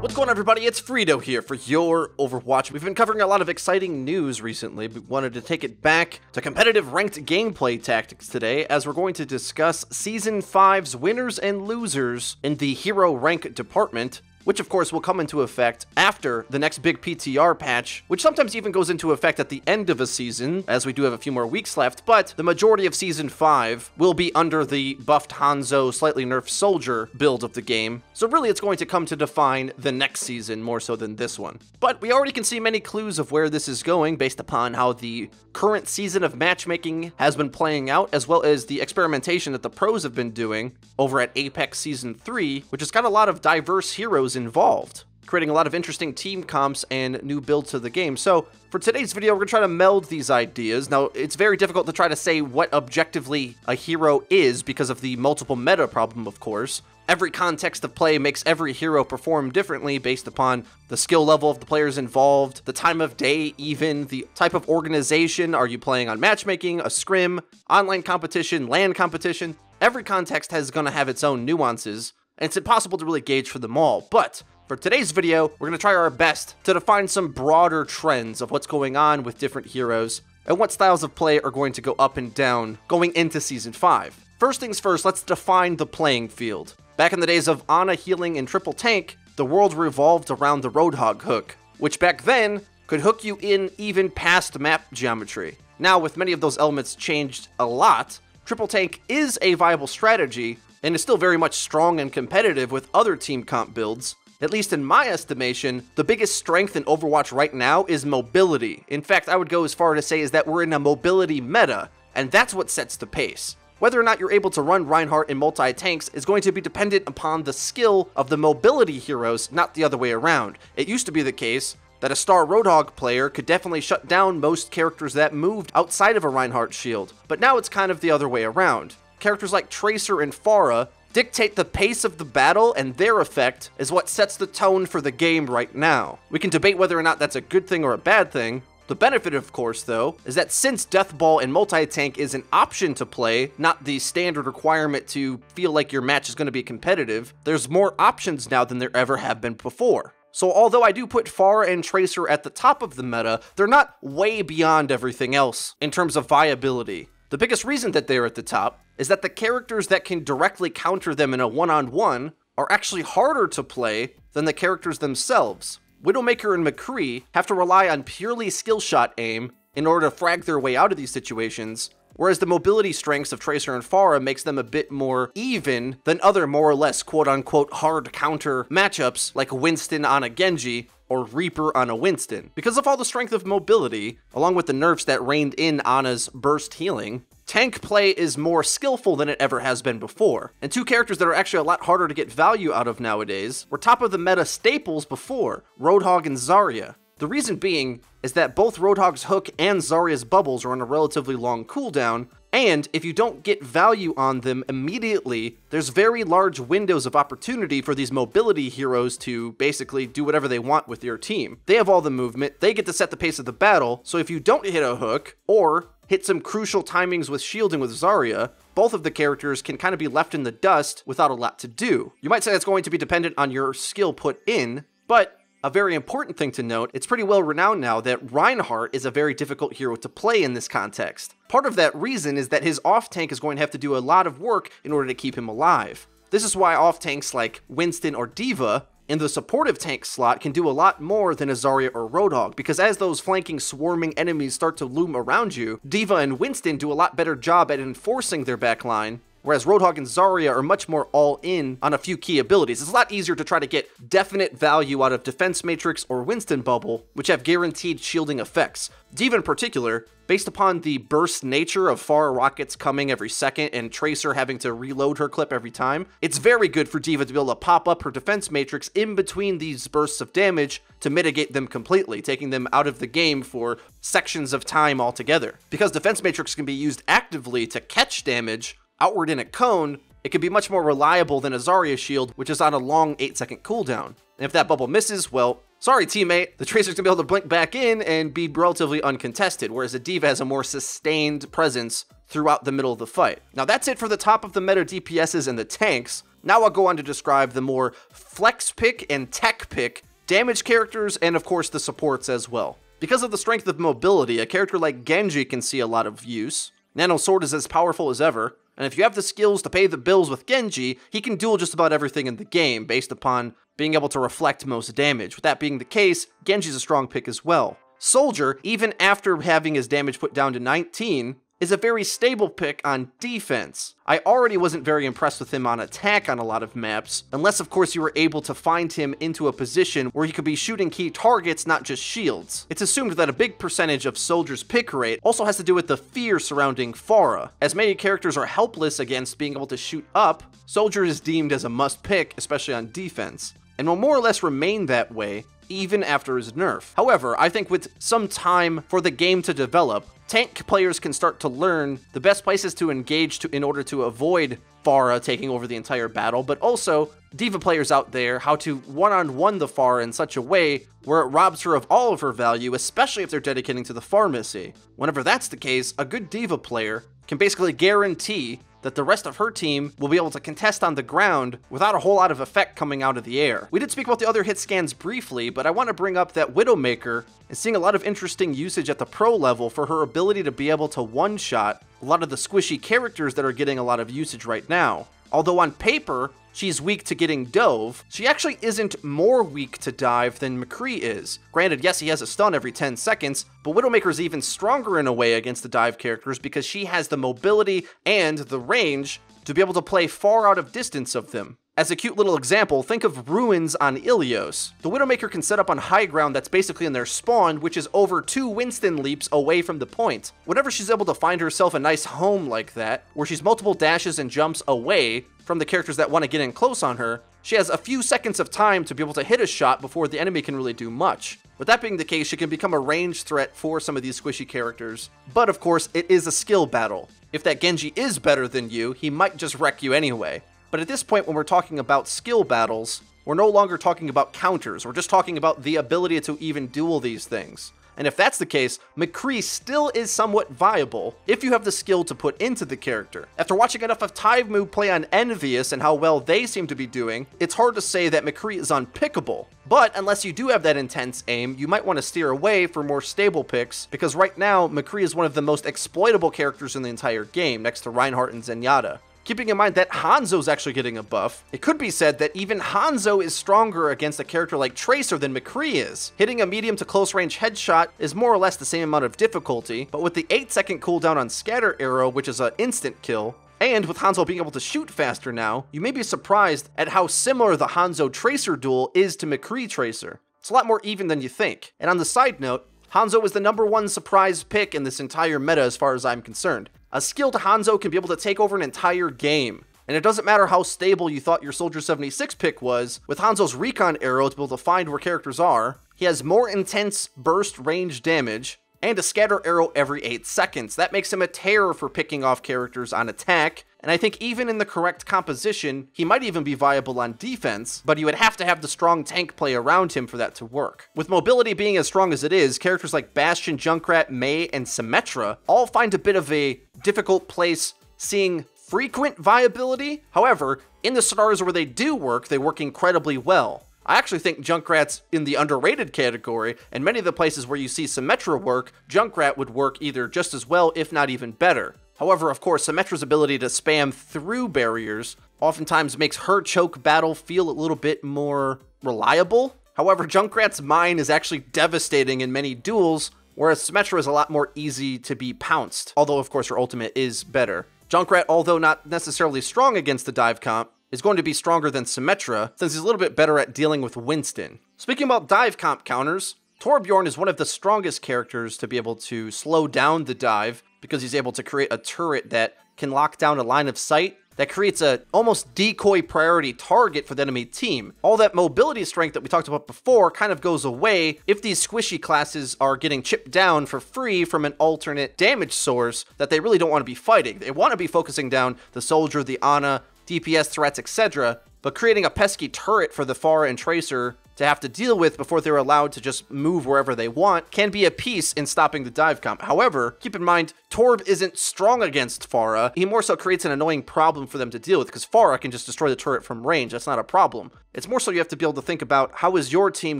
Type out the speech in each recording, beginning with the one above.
What's going on, everybody? It's FREEDO here for your Overwatch. We've been covering a lot of exciting news recently. We wanted to take it back to competitive ranked gameplay tactics today, as we're going to discuss Season 5's winners and losers in the hero rank department, which of course will come into effect after the next big PTR patch, which sometimes even goes into effect at the end of a season, as we do have a few more weeks left, but the majority of Season 5 will be under the buffed Hanzo, slightly nerfed Soldier build of the game, so really it's going to come to define the next season more so than this one. But we already can see many clues of where this is going based upon how the current season of matchmaking has been playing out, as well as the experimentation that the pros have been doing over at Apex Season 3, which has got a lot of diverse heroes involved, creating a lot of interesting team comps and new builds to the game. So for today's video, we're going to try to meld these ideas. Now, it's very difficult to try to say what objectively a hero is because of the multiple meta problem, of course. Every context of play makes every hero perform differently based upon the skill level of the players involved, the time of day even, the type of organization. Are you playing on matchmaking, a scrim, online competition, LAN competition? Every context is going to have its own nuances, and it's impossible to really gauge for them all. But for today's video, we're going to try our best to define some broader trends of what's going on with different heroes and what styles of play are going to go up and down going into Season 5. First things first, let's define the playing field. Back in the days of Ana healing and triple tank, the world revolved around the Roadhog hook, which back then could hook you in even past map geometry. Now, with many of those elements changed a lot, triple tank is a viable strategy and is still very much strong and competitive with other team comp builds. At least in my estimation, the biggest strength in Overwatch right now is mobility. In fact, I would go as far to say is that we're in a mobility meta, and that's what sets the pace. Whether or not you're able to run Reinhardt in multi-tanks is going to be dependent upon the skill of the mobility heroes, not the other way around. It used to be the case that a star Roadhog player could definitely shut down most characters that moved outside of a Reinhardt shield, but now it's kind of the other way around. Characters like Tracer and Pharah dictate the pace of the battle, and their effect is what sets the tone for the game right now. We can debate whether or not that's a good thing or a bad thing. The benefit, of course, though, is that since Deathball and multi-tank is an option to play, not the standard requirement to feel like your match is going to be competitive, there's more options now than there ever have been before. So although I do put Pharah and Tracer at the top of the meta, they're not way beyond everything else in terms of viability. The biggest reason that they're at the top is that the characters that can directly counter them in a one-on-one are actually harder to play than the characters themselves. Widowmaker and McCree have to rely on purely skill shot aim in order to frag their way out of these situations, whereas the mobility strengths of Tracer and Pharah makes them a bit more even than other more or less quote-unquote hard counter matchups like Winston on a Genji or Reaper on a Winston. Because of all the strength of mobility, along with the nerfs that reined in Ana's burst healing, tank play is more skillful than it ever has been before. And two characters that are actually a lot harder to get value out of nowadays were top of the meta staples before, Roadhog and Zarya. The reason being is that both Roadhog's hook and Zarya's bubbles are on a relatively long cooldown, and if you don't get value on them immediately, there's very large windows of opportunity for these mobility heroes to basically do whatever they want with your team. They have all the movement, they get to set the pace of the battle, so if you don't hit a hook, or hit some crucial timings with shielding with Zarya, both of the characters can kind of be left in the dust without a lot to do. You might say that's going to be dependent on your skill put in, but a very important thing to note, it's pretty well renowned now that Reinhardt is a very difficult hero to play in this context. Part of that reason is that his off-tank is going to have to do a lot of work in order to keep him alive. This is why off-tanks like Winston or D.Va in the supportive tank slot can do a lot more than a Zarya or Roadhog, because as those flanking swarming enemies start to loom around you, D.Va and Winston do a lot better job at enforcing their backline, whereas Roadhog and Zarya are much more all-in on a few key abilities. It's a lot easier to try to get definite value out of Defense Matrix or Winston Bubble, which have guaranteed shielding effects. D.Va in particular, based upon the burst nature of Pharah rockets coming every second and Tracer having to reload her clip every time, it's very good for D.Va to be able to pop up her Defense Matrix in between these bursts of damage to mitigate them completely, taking them out of the game for sections of time altogether. Because Defense Matrix can be used actively to catch damage outward in a cone, it can be much more reliable than a Zarya shield, which is on a long 8-second cooldown. And if that bubble misses, well, sorry teammate, the Tracer's gonna be able to blink back in and be relatively uncontested, whereas a D.Va has a more sustained presence throughout the middle of the fight. Now that's it for the top of the meta DPSs and the tanks. Now I'll go on to describe the more flex pick and tech pick damage characters, and of course the supports as well. Because of the strength of mobility, a character like Genji can see a lot of use. Nano Sword is as powerful as ever, and if you have the skills to pay the bills with Genji, he can duel just about everything in the game based upon being able to reflect most damage. With that being the case, Genji's a strong pick as well. Soldier, even after having his damage put down to 19, is a very stable pick on defense. I already wasn't very impressed with him on attack on a lot of maps, unless of course you were able to find him into a position where he could be shooting key targets, not just shields. It's assumed that a big percentage of Soldier's pick rate also has to do with the fear surrounding Pharah. As many characters are helpless against being able to shoot up, Soldier is deemed as a must pick, especially on defense, and will more or less remain that way even after his nerf. However, I think with some time for the game to develop, tank players can start to learn the best places to engage in order to avoid Pharah taking over the entire battle, but also D.Va players out there how to one-on-one the Pharah in such a way where it robs her of all of her value, especially if they're dedicating to the pharmacy. Whenever that's the case, a good D.Va player can basically guarantee that the rest of her team will be able to contest on the ground without a whole lot of effect coming out of the air. We did speak about the other hit scans briefly, but I want to bring up that Widowmaker is seeing a lot of interesting usage at the pro level for her ability to be able to one-shot a lot of the squishy characters that are getting a lot of usage right now. Although on paper, she's weak to getting dove, she actually isn't more weak to dive than McCree is. Granted, yes, he has a stun every 10 seconds, but Widowmaker's even stronger in a way against the dive characters because she has the mobility and the range to be able to play far out of distance of them. As a cute little example, think of ruins on Ilios. The Widowmaker can set up on high ground that's basically in their spawn, which is over 2 Winston leaps away from the point. Whenever she's able to find herself a nice home like that, where she's multiple dashes and jumps away from the characters that want to get in close on her, she has a few seconds of time to be able to hit a shot before the enemy can really do much. With that being the case, she can become a ranged threat for some of these squishy characters. But of course, it is a skill battle. If that Genji is better than you, he might just wreck you anyway. But at this point, when we're talking about skill battles, we're no longer talking about counters. We're just talking about the ability to even duel these things. And if that's the case, McCree still is somewhat viable if you have the skill to put into the character. After watching enough of Taimu play on Envious and how well they seem to be doing, it's hard to say that McCree is unpickable. But unless you do have that intense aim, you might want to steer away for more stable picks, because right now, McCree is one of the most exploitable characters in the entire game, next to Reinhardt and Zenyatta. Keeping in mind that Hanzo's actually getting a buff, it could be said that even Hanzo is stronger against a character like Tracer than McCree is. Hitting a medium to close range headshot is more or less the same amount of difficulty, but with the 8-second cooldown on Scatter Arrow, which is an instant kill, and with Hanzo being able to shoot faster now, you may be surprised at how similar the Hanzo Tracer duel is to McCree Tracer. It's a lot more even than you think. And on the side note, Hanzo is the #1 surprise pick in this entire meta as far as I'm concerned. A skilled Hanzo can be able to take over an entire game. And it doesn't matter how stable you thought your Soldier 76 pick was, with Hanzo's recon arrow to be able to find where characters are, he has more intense burst range damage, and a scatter arrow every 8 seconds. That makes him a terror for picking off characters on attack, and I think even in the correct composition, he might even be viable on defense, but you would have to have the strong tank play around him for that to work. With mobility being as strong as it is, characters like Bastion, Junkrat, Mei, and Symmetra all find a bit of a difficult place seeing frequent viability. However, in the scenarios where they do work, they work incredibly well. I actually think Junkrat's in the underrated category, and many of the places where you see Symmetra work, Junkrat would work either just as well, if not even better. However, of course, Symmetra's ability to spam through barriers oftentimes makes her choke battle feel a little bit more reliable. However, Junkrat's mine is actually devastating in many duels, whereas Symmetra is a lot more easy to be pounced, although of course her ultimate is better. Junkrat, although not necessarily strong against the dive comp, is going to be stronger than Symmetra, since he's a little bit better at dealing with Winston. Speaking about dive comp counters, Torbjorn is one of the strongest characters to be able to slow down the dive, because he's able to create a turret that can lock down a line of sight that creates a almost decoy priority target for the enemy team. All that mobility strength that we talked about before kind of goes away if these squishy classes are getting chipped down for free from an alternate damage source that they really don't want to be fighting. They want to be focusing down the Soldier, the Ana, DPS threats, etc., but creating a pesky turret for the Pharah and Tracer to have to deal with before they're allowed to just move wherever they want can be a piece in stopping the dive comp. However, keep in mind, Torb isn't strong against Pharah. He more so creates an annoying problem for them to deal with, because Pharah can just destroy the turret from range. That's not a problem. It's more so you have to be able to think about how is your team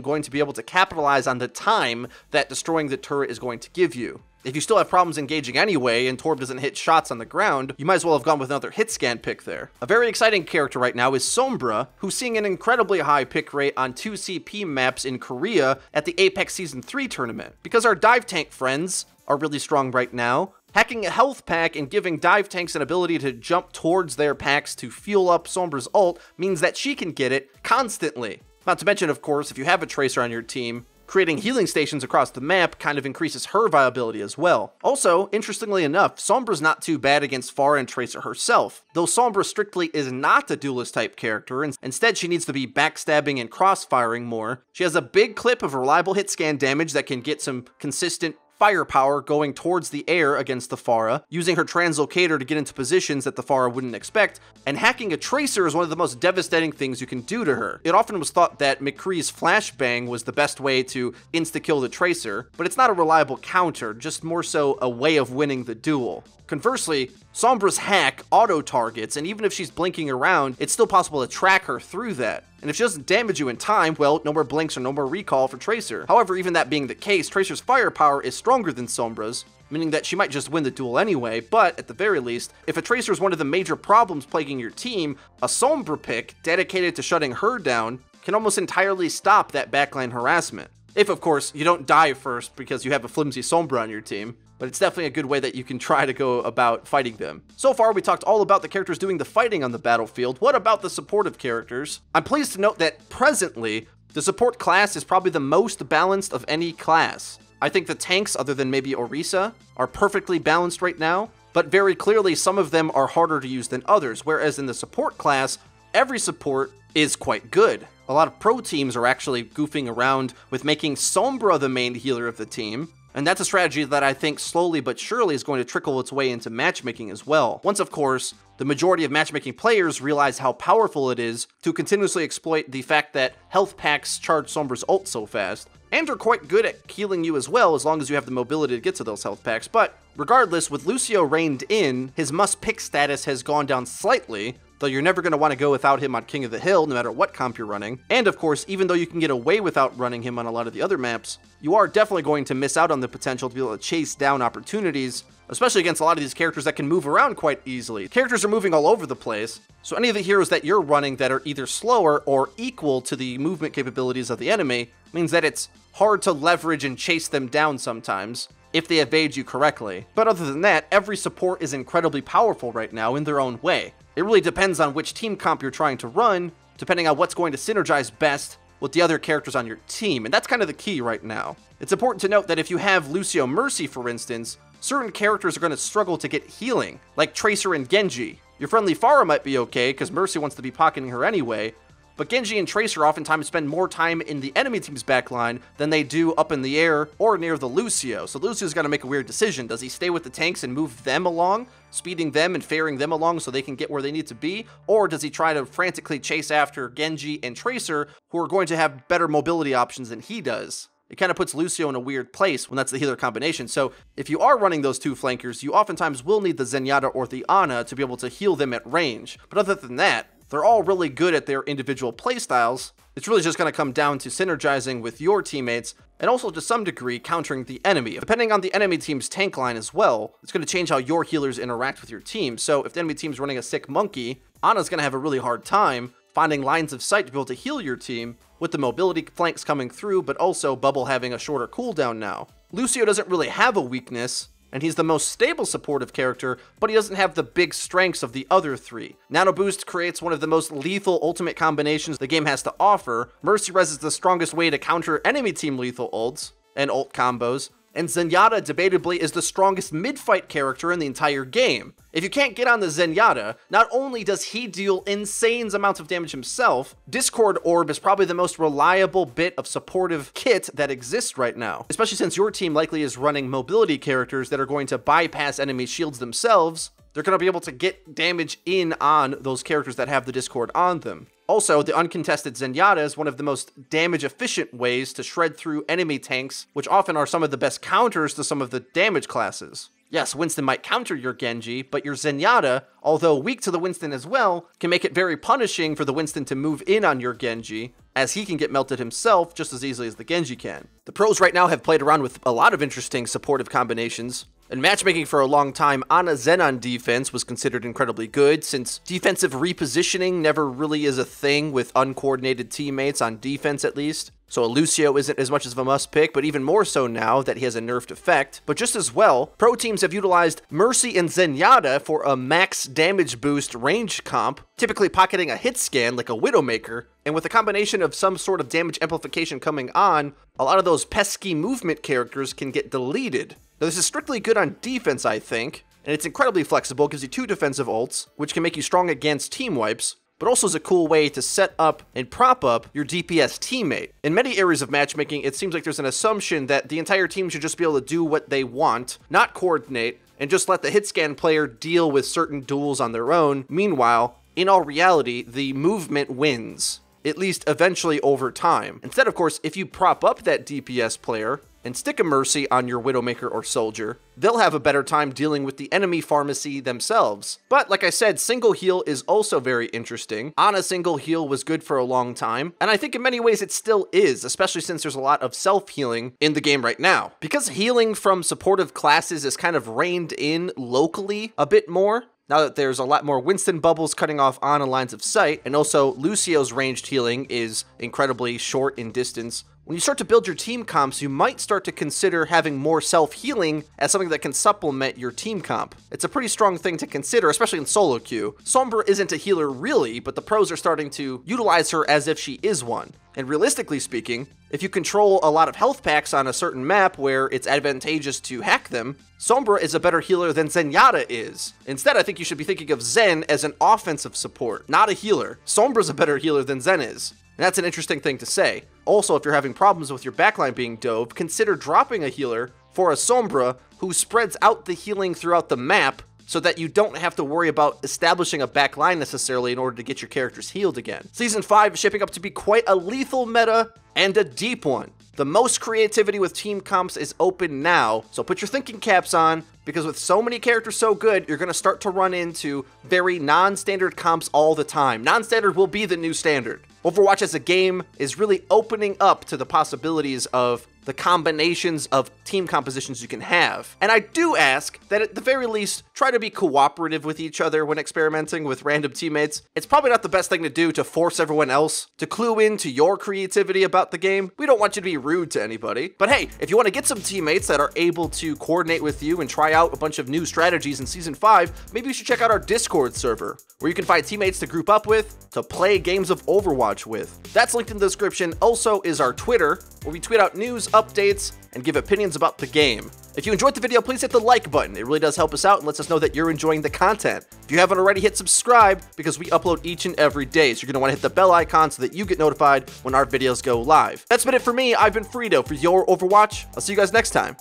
going to be able to capitalize on the time that destroying the turret is going to give you. If you still have problems engaging anyway, and Torb doesn't hit shots on the ground, you might as well have gone with another hit scan pick there. A very exciting character right now is Sombre, who's seeing an incredibly high pick rate on 2 CP maps in Korea at the Apex Season 3 tournament. Because our dive tank friends are really strong right now, hacking a health pack and giving dive tanks an ability to jump towards their packs to fuel up Sombre's ult means that she can get it constantly. Not to mention, of course, if you have a Tracer on your team, creating healing stations across the map kind of increases her viability as well. Also, interestingly enough, Sombre's not too bad against Pharah and Tracer herself, though Sombre strictly is not a duelist type character, and instead she needs to be backstabbing and crossfiring more. She has a big clip of reliable hit scan damage that can get some consistent firepower going towards the air against the Pharah, using her translocator to get into positions that the Pharah wouldn't expect, and hacking a Tracer is one of the most devastating things you can do to her. It often was thought that McCree's flashbang was the best way to insta-kill the Tracer, but it's not a reliable counter, just more so a way of winning the duel. Conversely, Sombre's hack auto-targets, and even if she's blinking around, it's still possible to track her through that. And if she doesn't damage you in time, well, no more blinks or no more recall for Tracer. However, even that being the case, Tracer's firepower is stronger than Sombre's, meaning that she might just win the duel anyway, but at the very least, if a Tracer is one of the major problems plaguing your team, a Sombre pick dedicated to shutting her down can almost entirely stop that backline harassment. If, of course, you don't die first because you have a flimsy Sombre on your team. But it's definitely a good way that you can try to go about fighting them. So far, we talked all about the characters doing the fighting on the battlefield. What about the supportive characters? I'm pleased to note that presently, the support class is probably the most balanced of any class. I think the tanks, other than maybe Orisa, are perfectly balanced right now, but very clearly some of them are harder to use than others, whereas in the support class, every support is quite good. A lot of pro teams are actually goofing around with making Sombre the main healer of the team, and that's a strategy that I think slowly but surely is going to trickle its way into matchmaking as well. Once, of course, the majority of matchmaking players realize how powerful it is to continuously exploit the fact that health packs charge Sombre's ult so fast, and are quite good at healing you as well, as long as you have the mobility to get to those health packs. But regardless, with Lucio reined in, his must-pick status has gone down slightly, though you're never going to want to go without him on King of the Hill, no matter what comp you're running. And of course, even though you can get away without running him on a lot of the other maps, you are definitely going to miss out on the potential to be able to chase down opportunities, especially against a lot of these characters that can move around quite easily. Characters are moving all over the place, so any of the heroes that you're running that are either slower or equal to the movement capabilities of the enemy means that it's hard to leverage and chase them down sometimes, if they evade you correctly. But other than that, every support is incredibly powerful right now in their own way. It really depends on which team comp you're trying to run, depending on what's going to synergize best with the other characters on your team, and that's kind of the key right now. It's important to note that if you have Lucio Mercy, for instance, certain characters are going to struggle to get healing, like Tracer and Genji. Your friendly Pharah might be okay, because Mercy wants to be pocketing her anyway, but Genji and Tracer oftentimes spend more time in the enemy team's backline than they do up in the air or near the Lucio. So Lucio's got to make a weird decision. Does he stay with the tanks and move them along, speeding them and ferrying them along so they can get where they need to be? Or does he try to frantically chase after Genji and Tracer, who are going to have better mobility options than he does? It kind of puts Lucio in a weird place when that's the healer combination. So if you are running those two flankers, you oftentimes will need the Zenyatta or the Ana to be able to heal them at range. But other than that, they're all really good at their individual playstyles. It's really just going to come down to synergizing with your teammates, and also to some degree countering the enemy. Depending on the enemy team's tank line as well, it's going to change how your healers interact with your team. So if the enemy team's running a sick monkey, Ana's going to have a really hard time finding lines of sight to be able to heal your team, with the mobility flanks coming through, but also Bubble having a shorter cooldown now. Lucio doesn't really have a weakness, and he's the most stable supportive character, but he doesn't have the big strengths of the other three. Nano Boost creates one of the most lethal ultimate combinations the game has to offer. Mercy Res is the strongest way to counter enemy team lethal ults and ult combos. And Zenyatta debatably is the strongest mid-fight character in the entire game. If you can't get on the Zenyatta, not only does he deal insane amounts of damage himself, Discord Orb is probably the most reliable bit of supportive kit that exists right now, especially since your team likely is running mobility characters that are going to bypass enemy shields themselves, they're going to be able to get damage in on those characters that have the Discord on them. Also, the uncontested Zenyatta is one of the most damage-efficient ways to shred through enemy tanks, which often are some of the best counters to some of the damage classes. Yes, Winston might counter your Genji, but your Zenyatta, although weak to the Winston as well, can make it very punishing for the Winston to move in on your Genji, as he can get melted himself just as easily as the Genji can. The pros right now have played around with a lot of interesting supportive combinations. And matchmaking for a long time on a Zen on defense was considered incredibly good, since defensive repositioning never really is a thing with uncoordinated teammates, on defense at least. So a Lucio isn't as much of a must pick, but even more so now that he has a nerfed effect. But just as well, pro teams have utilized Mercy and Zenyatta for a max damage boost range comp, typically pocketing a hit scan like a Widowmaker, and with a combination of some sort of damage amplification coming on, a lot of those pesky movement characters can get deleted. Now this is strictly good on defense, I think, and it's incredibly flexible, gives you 2 defensive ults, which can make you strong against team wipes, but also is a cool way to set up and prop up your DPS teammate. In many areas of matchmaking, it seems like there's an assumption that the entire team should just be able to do what they want, not coordinate, and just let the hit scan player deal with certain duels on their own. Meanwhile, in all reality, the movement wins, at least eventually over time. Instead, of course, if you prop up that DPS player and stick a Mercy on your Widowmaker or Soldier, they'll have a better time dealing with the enemy pharmacy themselves. But like I said, single heal is also very interesting. Ana single heal was good for a long time, and I think in many ways it still is, especially since there's a lot of self-healing in the game right now. Because healing from supportive classes is kind of reined in locally a bit more, now that there's a lot more Winston bubbles cutting off Ana lines of sight, and also Lucio's ranged healing is incredibly short in distance. When you start to build your team comps, you might start to consider having more self-healing as something that can supplement your team comp. It's a pretty strong thing to consider, especially in solo queue. Sombre isn't a healer really, but the pros are starting to utilize her as if she is one. And realistically speaking, if you control a lot of health packs on a certain map where it's advantageous to hack them, Sombre is a better healer than Zenyatta is. Instead, I think you should be thinking of Zen as an offensive support, not a healer. Sombre's a better healer than Zen is. And that's an interesting thing to say. Also, if you're having problems with your backline being dove, consider dropping a healer for a Sombre who spreads out the healing throughout the map so that you don't have to worry about establishing a backline necessarily in order to get your characters healed again. Season 5 is shaping up to be quite a lethal meta and a deep one. The most creativity with team comps is open now, so put your thinking caps on, because with so many characters so good, you're going to start to run into very non-standard comps all the time. Non-standard will be the new standard. Overwatch as a game is really opening up to the possibilities of the combinations of team compositions you can have. And I do ask that at the very least, try to be cooperative with each other when experimenting with random teammates. It's probably not the best thing to do to force everyone else to clue into your creativity about the game. We don't want you to be rude to anybody. But hey, if you want to get some teammates that are able to coordinate with you and try out a bunch of new strategies in Season 5, maybe you should check out our Discord server, where you can find teammates to group up with, to play games of Overwatch with. That's linked in the description. Also is our Twitter, where we tweet out news, updates, and give opinions about the game. If you enjoyed the video, please hit the like button. It really does help us out and lets us know that you're enjoying the content. If you haven't already, hit subscribe, because we upload each and every day, so you're going to want to hit the bell icon so that you get notified when our videos go live. That's been it for me. I've been FREEDO for your Overwatch. I'll see you guys next time.